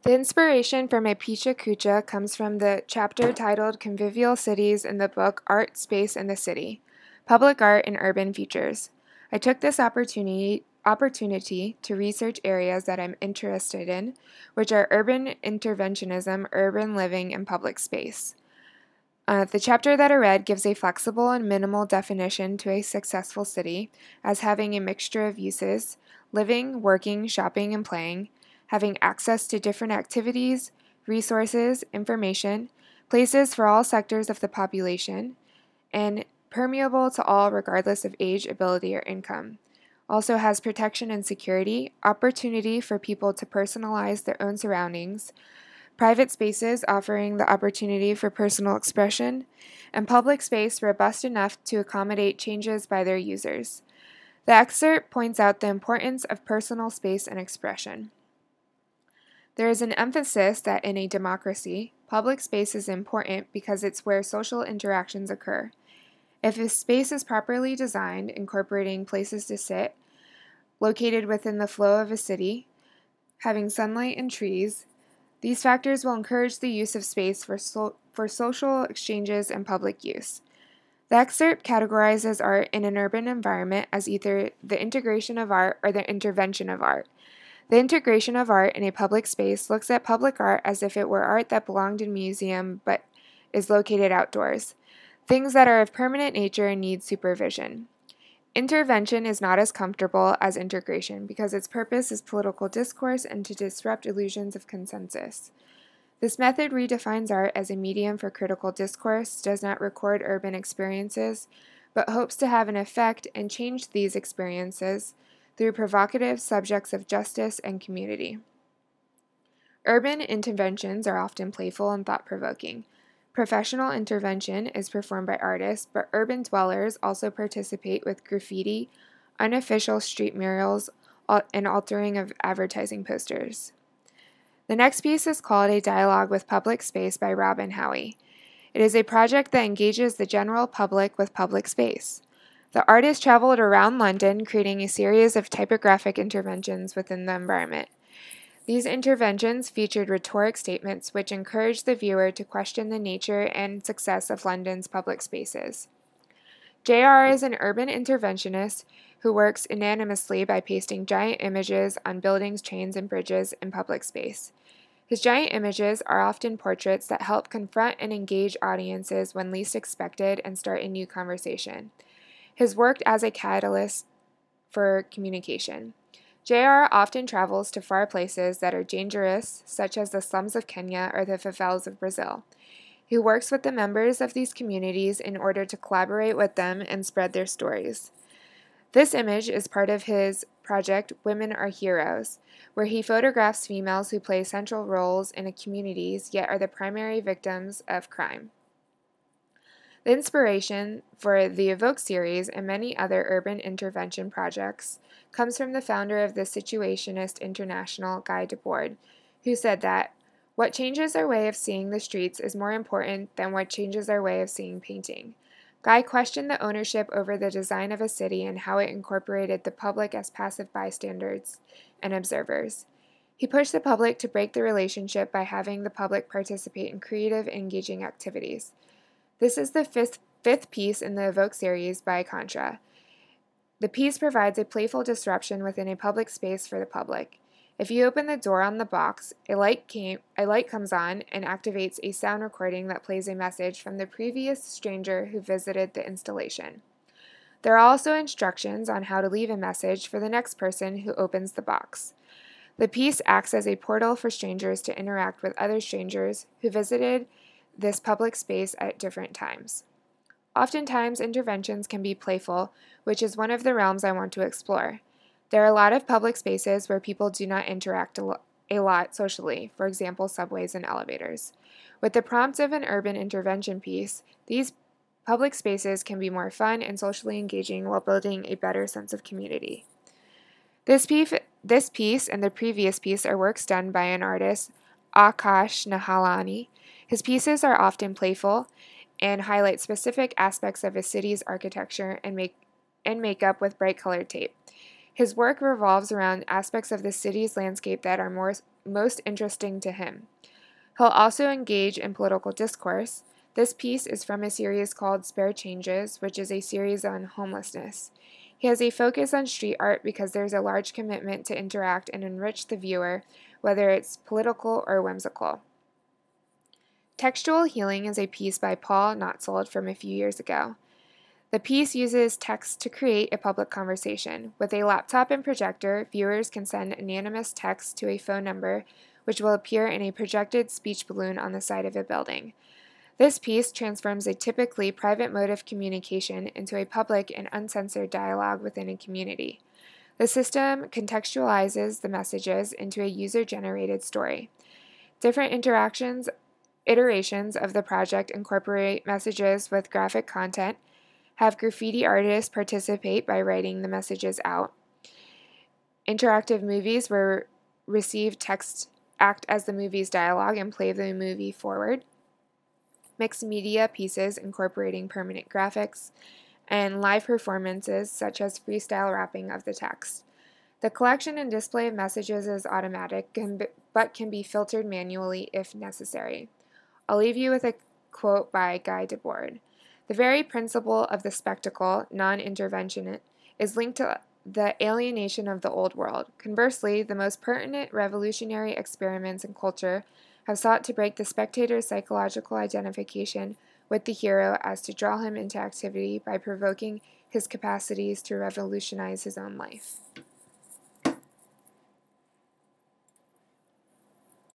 The inspiration for my Pecha Kucha comes from the chapter titled Convivial Cities in the book Art, Space, and the City, Public Art and Urban Futures. I took this opportunity to research areas that I'm interested in, which are urban interventionism, urban living, and public space. The chapter that I read gives a flexible and minimal definition to a successful city as having a mixture of uses: living, working, shopping, and playing, having access to different activities, resources, information, places for all sectors of the population, and permeable to all regardless of age, ability, or income. Also has protection and security, opportunity for people to personalize their own surroundings, private spaces offering the opportunity for personal expression, and public space robust enough to accommodate changes by their users. The excerpt points out the importance of personal space and expression. There is an emphasis that in a democracy, public space is important because it's where social interactions occur. If a space is properly designed, incorporating places to sit, located within the flow of a city, having sunlight and trees, these factors will encourage the use of space for social exchanges and public use. The excerpt categorizes art in an urban environment as either the integration of art or the intervention of art. The integration of art in a public space looks at public art as if it were art that belonged in a museum but is located outdoors, things that are of permanent nature and need supervision. Intervention is not as comfortable as integration because its purpose is political discourse and to disrupt illusions of consensus. This method redefines art as a medium for critical discourse, does not record urban experiences, but hopes to have an effect and change these experiences through provocative subjects of justice and community. Urban interventions are often playful and thought-provoking. Professional intervention is performed by artists, but urban dwellers also participate with graffiti, unofficial street murals, and altering of advertising posters. The next piece is called A Dialogue with Public Space by Robin Howie. It is a project that engages the general public with public space. The artist traveled around London, creating a series of typographic interventions within the environment. These interventions featured rhetoric statements which encouraged the viewer to question the nature and success of London's public spaces. JR is an urban interventionist who works anonymously by pasting giant images on buildings, trains, and bridges in public space. His giant images are often portraits that help confront and engage audiences when least expected and start a new conversation. His work as a catalyst for communication. JR often travels to far places that are dangerous, such as the slums of Kenya or the favelas of Brazil. He works with the members of these communities in order to collaborate with them and spread their stories. This image is part of his project Women Are Heroes, where he photographs females who play central roles in communities yet are the primary victims of crime. The inspiration for the Evoke series and many other urban intervention projects comes from the founder of the Situationist International, Guy Debord, who said that what changes our way of seeing the streets is more important than what changes our way of seeing painting. Guy questioned the ownership over the design of a city and how it incorporated the public as passive bystanders and observers. He pushed the public to break the relationship by having the public participate in creative and engaging activities. This is the fifth piece in the Evoke series by Contra. The piece provides a playful disruption within a public space for the public. If you open the door on the box, a light comes on and activates a sound recording that plays a message from the previous stranger who visited the installation. There are also instructions on how to leave a message for the next person who opens the box. The piece acts as a portal for strangers to interact with other strangers who visited this public space at different times. Oftentimes, interventions can be playful, which is one of the realms I want to explore. There are a lot of public spaces where people do not interact a lot socially, for example, subways and elevators. With the prompt of an urban intervention piece, these public spaces can be more fun and socially engaging while building a better sense of community. This piece and the previous piece are works done by an artist, Akash Nahalani. His pieces are often playful and highlight specific aspects of a city's architecture and make up with bright colored tape. His work revolves around aspects of the city's landscape that are most interesting to him. He'll also engage in political discourse. This piece is from a series called Spare Changes, which is a series on homelessness. He has a focus on street art because there's a large commitment to interact and enrich the viewer, whether it's political or whimsical. Textual Healing is a piece by Paul Notsold from a few years ago. The piece uses text to create a public conversation. With a laptop and projector, viewers can send anonymous text to a phone number, which will appear in a projected speech balloon on the side of a building. This piece transforms a typically private mode of communication into a public and uncensored dialogue within a community. The system contextualizes the messages into a user-generated story. Different iterations of the project incorporate messages with graphic content, have graffiti artists participate by writing the messages out. Interactive movies where received text act as the movie's dialogue and play the movie forward. Mixed media pieces incorporating permanent graphics, and live performances such as freestyle rapping of the text. The collection and display of messages is automatic, but can be filtered manually if necessary. I'll leave you with a quote by Guy Debord. The very principle of the spectacle, non-intervention, is linked to the alienation of the old world. Conversely, the most pertinent revolutionary experiments in culture have sought to break the spectator's psychological identification with the hero as to draw him into activity by provoking his capacities to revolutionize his own life.